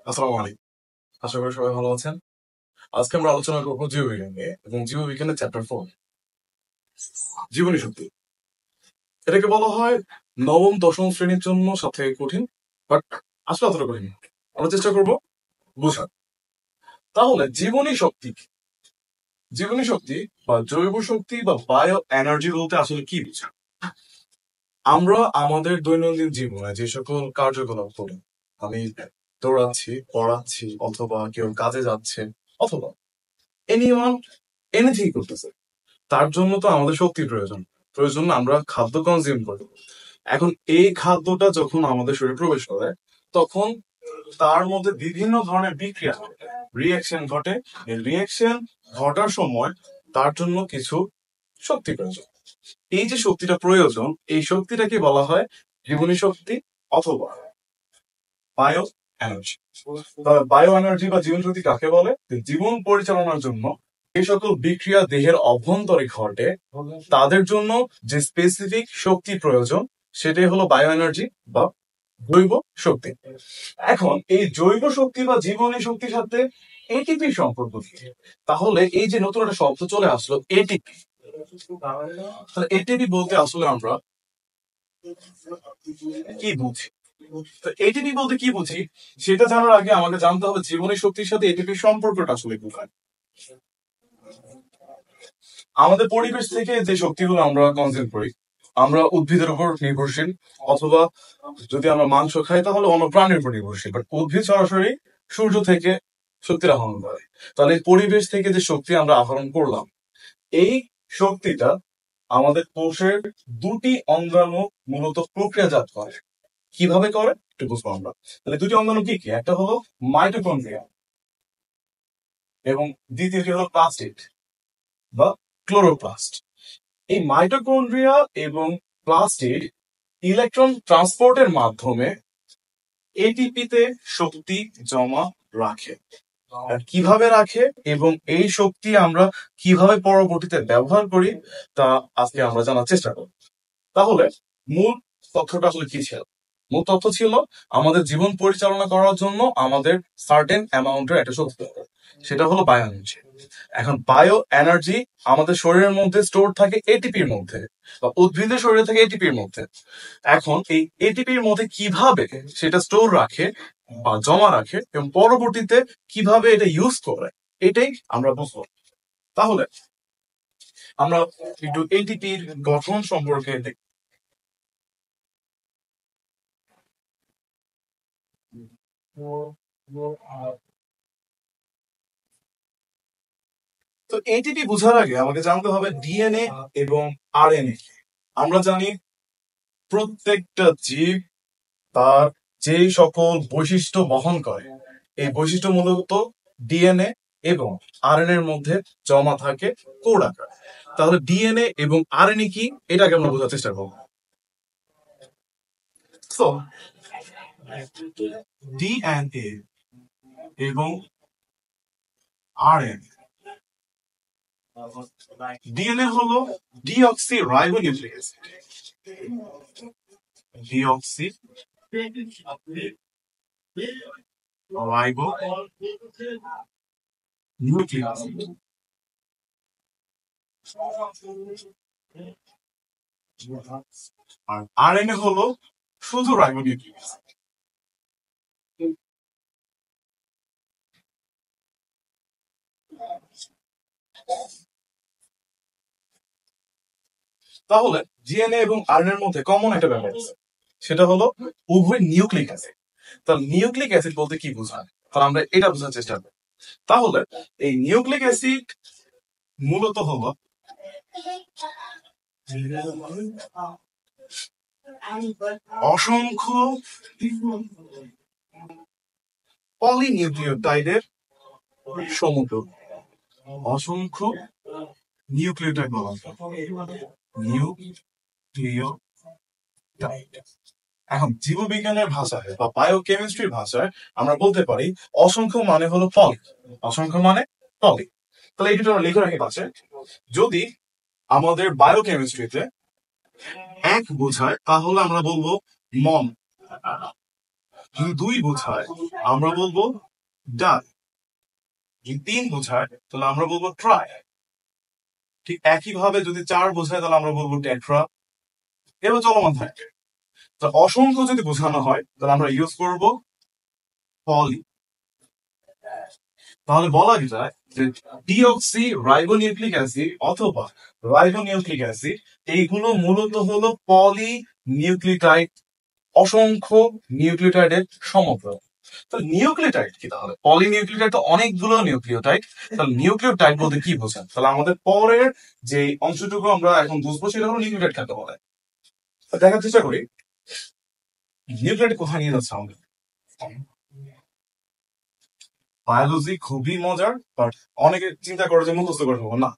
আসসালামু আলাইকুম। আশা করি সবাই ভালো আছেন। আজকে আমরা আলোচনা করবো জীববিজ্ঞান নিয়ে এবং জীববিজ্ঞানের চ্যাপ্টার 4 জীবনী শক্তি। এটাকে বলা হয় নবম দশম শ্রেণীর জন্য সবথেকে কঠিন, বাট আসলে অতটা কঠিন না। আমরা চেষ্টা করবো বোঝার। তাহলে জীবনী শক্তি কি? জীবনী শক্তি বা জৈব শক্তি বা বায়ো এনার্জি বলতে আসলে কি বোঝায়? আমরা আমাদের দৈনন্দিন জীবনে যে সকল কার্যকলাপ করি, আমি দৌড়াচ্ছি, পড়াচ্ছি, অথবা কেউ কাজে যাচ্ছে, অথবা এনিওয়ান এনিথিং করতেছে, তার জন্য তো আমাদের শক্তির প্রয়োজন। প্রয়োজন আমরা খাদ্য কনজিউম করি। এখন এই খাদ্যটা যখন আমাদের শরীরে প্রবেশ করে, তখন তার মধ্যে বিভিন্ন ধরনের বিক্রিয়া ঘটে, রিয়াকশন ঘটে। এই রিয়াকশন ঘটার সময় তার জন্য কিছু শক্তি প্রয়োজন। এই যে শক্তিটা প্রয়োজন, এই শক্তিটাকে বলা হয় জীবনী শক্তি অথবা বায়ো এনার্জি। তবে বায়ো এনার্জি বা জীবন শক্তি কাকে বলে? জীবন পরিচালনার জন্য এই সকল বিক্রিয়া দেহের অভ্যন্তরে ঘটে, তাদের জন্য যে স্পেসিফিক শক্তি প্রয়োজন, সেটাই হলো বায়ো এনার্জি বা জৈব শক্তি। এখন এই জৈব শক্তি বা জীবনী শক্তির সাথে এটিপি সম্পর্ক কি? তাহলে এই যে নতুন একটা শব্দ চলে আসলো এটিপি, তাহলে এটিপি বলতে আসলে আমরা কি বুঝি? তো এটিপি বলতে কি বুঝি সেটা জানার আগে আমাকে জানতে হবে জীবনী শক্তির সাথে এটিপির সম্পর্কটা আসলে কোথায়। আমাদের পরিবেশ থেকে যে শক্তিগুলো আমরা কনজিউম করি, আমরা উদ্ভিদের উপর নির্ভরশীল, অথবা যদি আমরা মাংস খাই তাহলে অন্য প্রাণীর উপর নির্ভরশীল। বাট উদ্ভিদ সরাসরি সূর্য থেকে শক্তির আহরণ করে। তাহলে পরিবেশ থেকে যে শক্তি আমরা আহরণ করলাম, এই শক্তিটা আমাদের কোষের দুটি অঙ্গাণু মূলত প্রক্রিয়াজাত করে। কিভাবে করে একটু বুঝবো আমরা। তাহলে দুটি অঙ্গাণু কি কি? একটা হলো মাইটোকন্ড্রিয়া এবং দ্বিতীয়টি হলো প্লাস্টিড বা ক্লোরোপ্লাস্ট। এই মাইটোকন্ড্রিয়া এবং প্লাস্টিড ইলেকট্রন ট্রান্সপোর্টের মাধ্যমে এটিপিতে শক্তি জমা রাখে। আর কিভাবে রাখে এবং এই শক্তি আমরা কিভাবে পরবর্তীতে ব্যবহার করি, তা আজকে আমরা জানার চেষ্টা করব। তাহলে মূল তথ্যটা আসলে কি ছিল? মূল তথ্য ছিল আমাদের জীবন পরিচালনা করার জন্য আমাদের সার্টেন অ্যামাউন্টের একটা শক্তি দরকার, সেটা হলো বায়ো এনার্জি। এখন বায়ো এনার্জি আমাদের শরীরের মধ্যে স্টোর থাকে এটিপির মধ্যে, বা উদ্ভিদের শরীরে থাকে এটিপির মধ্যে। এখন এই এটিপির মধ্যে কিভাবে সেটা স্টোর রাখে বা জমা রাখে এবং পরবর্তীতে কিভাবে এটা ইউজ করে, এটাই আমরা বুঝবো। তাহলে আমরা একটু এটিপির গঠন সম্পর্কে দেখি। তো এটিপি বোঝার আগে আমাকে জানতে হবে ডিএনএ এবং আরএনএ। আমরা জানি প্রত্যেকটা জীব তার যে সকল বৈশিষ্ট্য বহন করে, এই বৈশিষ্ট্য মূলত ডিএনএ এবং আরএনএ এর মধ্যে জমা থাকে কোড আকারে। তাহলে ডিএনএ এবং আরএনএ কি, এটাকে আমরা বোঝার চেষ্টা করবো। তো ডিএনএ এবং আরএনএ, ডিএনএ হলো deoxy ribo nucleic acid, deoxy ribo nucleic acid. আর আরএনএ হলো শুধু রাইবো নিউক্লিক অ্যাসিড। তাহলে ডিএনএ এবং আরএনএ এর মধ্যে কমন একটা ব্যাপার আছে, সেটা হলো উভয় নিউক্লিক অ্যাসিড। তাহলে নিউক্লিক অ্যাসিড বলতে কি বোঝায়, তাহলে আমরা এটা বোঝার চেষ্টা করি। তাহলে এই নিউক্লিক অ্যাসিড মূলত হলো অসংখ্য পলিনিউক্লিওটাইডের সমুদ্র। অসংখ্য নিউক্লিওটাইড বলা হয় নিউক্লিওটাইড। এখন জীববিজ্ঞানের ভাষায় বা বায়োকেমিস্ট্রির ভাষায় আমরা বলতে পারি অসংখ্য মানে হলো পলি। অসংখ্য মানে পলি। তাহলে এটা আমরা লিখে রাখি পাশে। যদি আমাদের বায়োকেমিস্ট্রিতে এক বোঝায় তাহলে আমরা বলবো মন। যদি 2 বোঝায় আমরা বলবো ডাই, যদি 3 বোঝায় তাহলে আমরা বলবো ট্রাই। ঠিক একইভাবে যদি 4 বোঝায় তাহলে আমরা বলবো টেট্রা। এবার চলমান থাকে। তো অসংখ্য যদি বোঝানো হয় তাহলে আমরা ইউজ করব পলি। তাহলে বলা যায় যে ডিঅক্সি রাইবোনিউক্লিক অ্যাসিড অথবা রাইবোনিউক্লিক অ্যাসিড এইগুলো মূলত হলো পলি নিউক্লিওটাইড, অসংখ্য নিউক্লিওটাইডের সমগ্র। তো নিউক্লিওটাইড কি? তাহলে পলিনিউক্লিওটাইড তো অনেকগুলো নিউক্লিওটাইড। তাহলে নিউক্লিওটাইড বলতে কি বোঝেন? তাহলে আমাদের পরের যে অংশটুকু আমরা এখন বুঝবো সেটা হলো নিউক্লিওটাইড কাকে বলে। দেখার চেষ্টা করি নিউক্লিওটাইড কোথায় নিয়ে যাচ্ছে আমাদের। বায়োলজি খুবই মজার, বাট অনেকে চিন্তা করে যে মুখস্থ করে নেবো। না,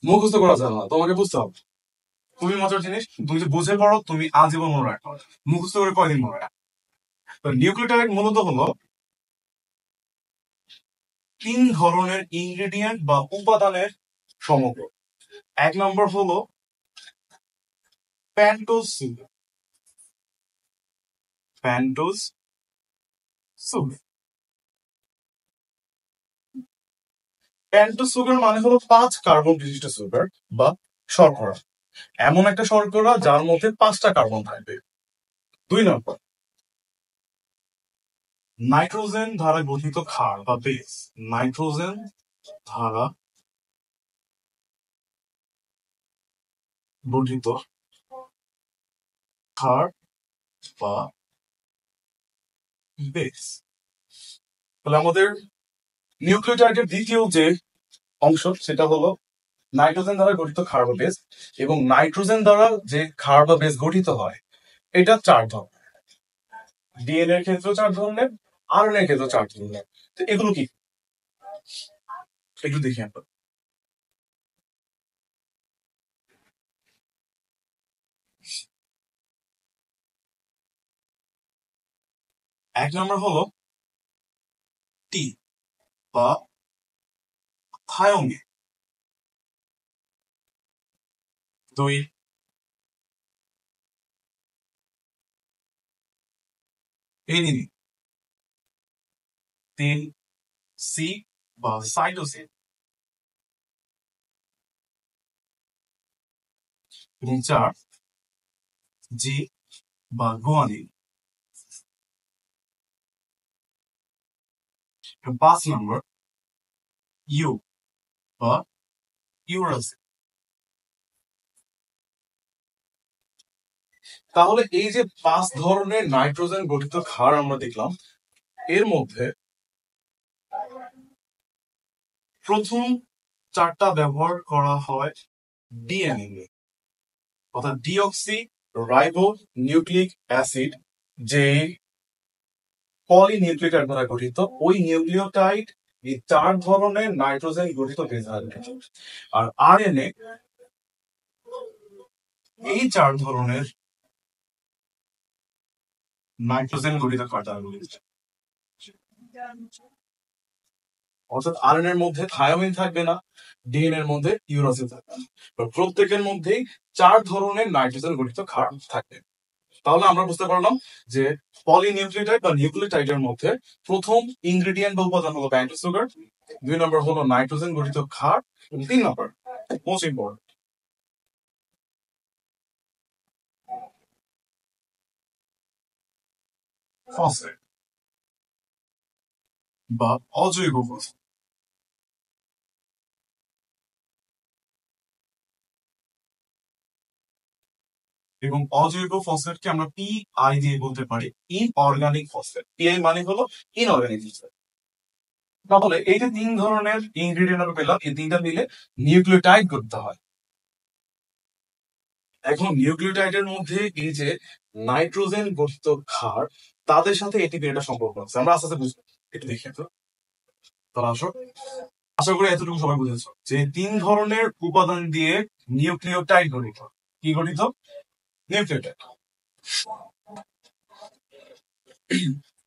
মুখস্থ করা যাবে না, তোমাকে বুঝতে হবে। খুবই মজার জিনিস, তুমি যদি বুঝে পড়ো তুমি আজীবন মনে রাখো। মুখস্থ করে কয়দিন মনে রাখো? তো নিউক্লিওটাইড মূলত হলো 3 ধরনের ইনগ্রেডিয়েন্ট বা উপাদানের সমগ্র। 1 নম্বর হলো প্যান্টোজ সুগার। প্যান্টোজ সুগার, প্যান্টোজ সুগার মানে হলো 5 কার্বন বিশিষ্ট সুগার বা শর্করা। এমন একটা শর্করা যার মধ্যে 5টা কার্বন থাকবে। 2 নম্বর নাইট্রোজেন দ্বারা গঠিত ক্ষার বা বেস। নাইট্রোজেন দ্বারা গঠিত ক্ষার বা বেস। তাহলে আমাদের নিউক্লিওটাইডের দ্বিতীয় যে অংশ সেটা হলো নাইট্রোজেন দ্বারা গঠিত ক্ষার বা বেস। এবং নাইট্রোজেন দ্বারা যে ক্ষার বা বেস গঠিত হয় এটা 4 ধরনের। ডিএনএ এর ক্ষেত্রেও 4 ধরনের, আরএনএ এর ক্ষেত্রেও 4 ধরনের। তো এগুলো কি একটু দেখি আমরা। 1 নম্বর হলো টি বা থায়োমিন। 2 এডিনিন। 3 সি বা সাইটোসিন। এবং 4 জি বা গুয়ানিন। 5 নম্বর ইউ বা ইউরাসিল। তাহলে এই যে 5 ধরনের নাইট্রোজেন গঠিত ক্ষার আমরা দেখলাম, এর মধ্যে প্রথম 4টা ব্যবহার করা হয় ডিএনএ, অর্থাৎ ডিঅক্সি রাইবো নিউক্লিক অ্যাসিড যে পলিনিউক্লিওটাইড দ্বারা গঠিত। ওই নিউক্লিওটাইড এই 4 ধরনের নাইট্রোজেন গঠিত বেস দ্বারা গঠিত। আর আরএনএ এই 4 ধরনের নাইট্রোজেন গঠিত ক্ষার দ্বারা গঠিত। অর্থাৎ আরএনএ এর মধ্যে থায়োমিন থাকবে না, ডিএনএ এর মধ্যে ইউরাসিল থাকবে না। প্রত্যেকের মধ্যেই 4 ধরনের নাইট্রোজেন গঠিত ক্ষার থাকবে। তাহলে আমরা বুঝতে পারলাম যে পলিনিউক্লিওটাইড বা নিউক্লিওটাইডের মধ্যে প্রথম ইনগ্রেডিয়েন্ট বা উপাদান হলো প্যান্টোজ সুগার, 2 নম্বর হলো নাইট্রোজেন গঠিত ক্ষার, 3 নম্বর মোস্ট ইম্পর্টেন্ট ফসফেট বা অজৈব ফসফেট। এবং অজৈব ফসফেটকে আমরা পিআই দিয়ে বলতে পারি ইনঅর্গানিক ফসফেট। পিআই মানে হলো ইনঅর্গানিক ফসফেট। তাহলে এই যে 3 ধরনের ইনগ্রেডিয়েন্ট আমরা পেলাম, এই 3টা মিলে নিউক্লিওটাইড করতে হয়। এখন নিউক্লিওটাইডের মধ্যে এই যে নাইট্রোজেন গঠিত ক্ষার তাদের সাথে এটিপির একটা সম্পর্ক আছে, আমরা আস্তে আস্তে বুঝবো। একটু দেখি তো। তাহলে আসো, আশা করি এতটুকু সবাই বুঝেছো যে 3 ধরনের উপাদান দিয়ে নিউক্লিওটাইড গঠিত। কি গঠিত? নিউক্লিওটাইড।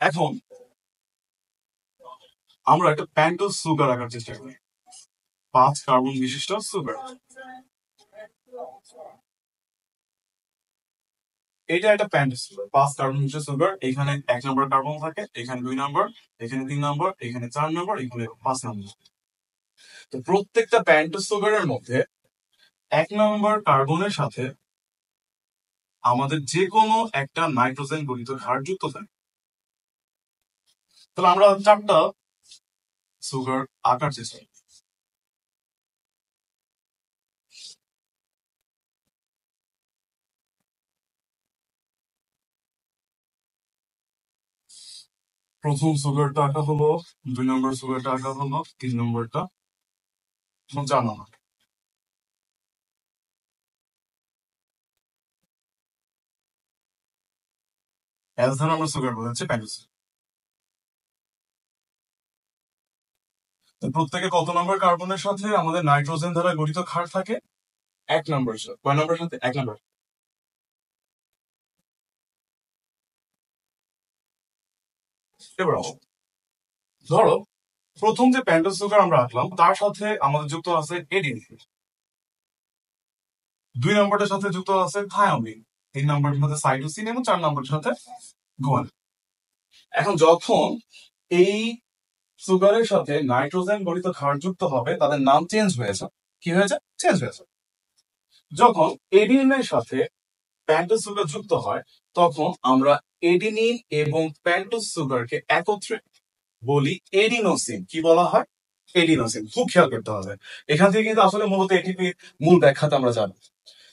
এখন আমরা একটা প্যান্টোজ সুগার আঁকার চেষ্টা করি, 5 কার্বন বিশিষ্ট সুগার। এটা একটা প্যান্ট সুগার, 5 কার্বন বিশিষ্ট সুগার। এখানে 1 নম্বর কার্বন থাকে, এখানে 2 নম্বর, এখানে 3 নম্বর, এখানে 4 নম্বর, এখানে 5 নম্বর। তো প্রত্যেকটা প্যান্ট সুগারের মধ্যে 1 নম্বর কার্বনের সাথে আমাদের যে কোনো একটা নাইট্রোজেন গঠিত ক্ষার যুক্ত থাকে। তাহলে আমরা 4টা সুগার আঁকার চেষ্টা করি। প্রথম সুগারটা আঁকা হলো, 2 নম্বর সুগারটা আঁকা হলো, 3 নম্বরটা, 4 নম্বর। অ্যালসার নম্বর সুগার বলা হচ্ছে প্যান্টোস। তো প্রত্যেকে কত নম্বর কার্বনের সাথে আমাদের নাইট্রোজেন দ্বারা গঠিত ক্ষার থাকে? 1 নম্বর। কয় নম্বর সাথে? 1 নম্বর। এবার আসো, ধরো প্রথম যে প্যান্টোস সুগার আমরা আঁকলাম তার সাথে আমাদের যুক্ত আছে এডিনিন, 2 নম্বরটার সাথে যুক্ত আছে থায়োমিন, 3 নম্বরের সাথে সাইটোসিন এবং 4 নম্বরের সাথে গুয়ানিন। এখন যখন এই সুগারের সাথে নাইট্রোজেন গঠিত ক্ষার যুক্ত হবে তাদের নাম চেঞ্জ হয়েছে। কি হয়েছে? চেঞ্জ হয়েছে। যখন এডিনিনের সাথে প্যান্টোস সুগার যুক্ত হয় তখন আমরা এডিনিন এবং প্যান্টোস সুগারকে একত্রে বলি এডিনোসিন। কি বলা হয়? এডিনোসিন। খুব খেয়াল করতে হবে, এখান থেকে কিন্তু আসলে মূলত এটিপির মূল ব্যাখ্যাটা আমরা জানি।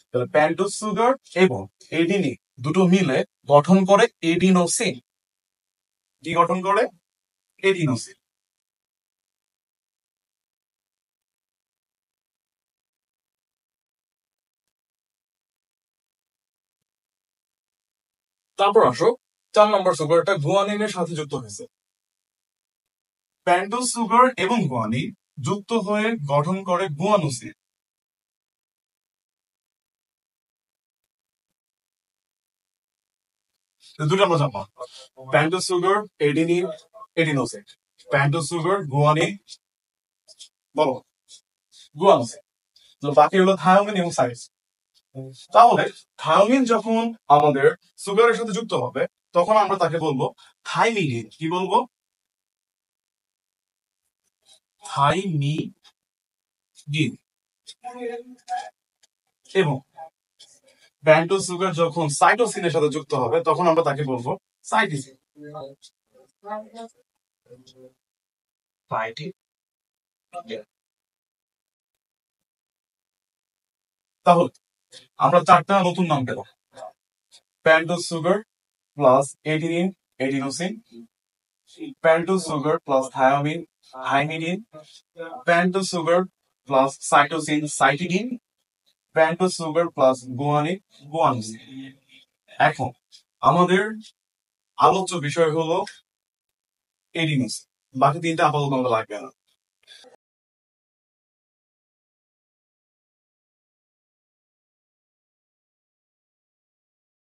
তাহলে প্যান্টোস সুগার এবং এডিনিন দুটো মিলে গঠন করে এডিনোসিন। কি গঠন করে? এডিনোসিন। তারপর আসো 4 নম্বর সুগারটা গুয়ানিনের সাথে যুক্ত হয়েছে। প্যান্টোস সুগার এবং গুয়ানিন যুক্ত হয়ে গঠন করে গুয়ানোসিন। দুটো আমরা জানবো, pentose sugar, adenine, adenosine. Pentose sugar, guanine, বলো, গুয়ানোসিন। তো বাকি হলো থায়োমিন এবং সাইটোসিন। তাহলে থায়োমিন যখন আমাদের সুগারের সাথে যুক্ত হবে তখন আমরা তাকে বলবো থাইমিডিন। কি বলবো? থাইমিডিন। এবং প্যান্টোস সুগার যখন সাইটোসিনের সাথে যুক্ত হবে তখন আমরা তাকে বলবো সাইটিসিন। তাহলে আমরা 4টা নতুন নাম পেলাম, pentose sugar plus adenine, adenosine, pentose sugar plus thymine, thymidine, pentose sugar plus cytosine, cytidine, pentose sugar plus guanine, guanosine. এখন আমাদের আলোচ্য বিষয় হলো এডিনোসিন। বাকি 3টা আপাতত আমাদের লাগবে না।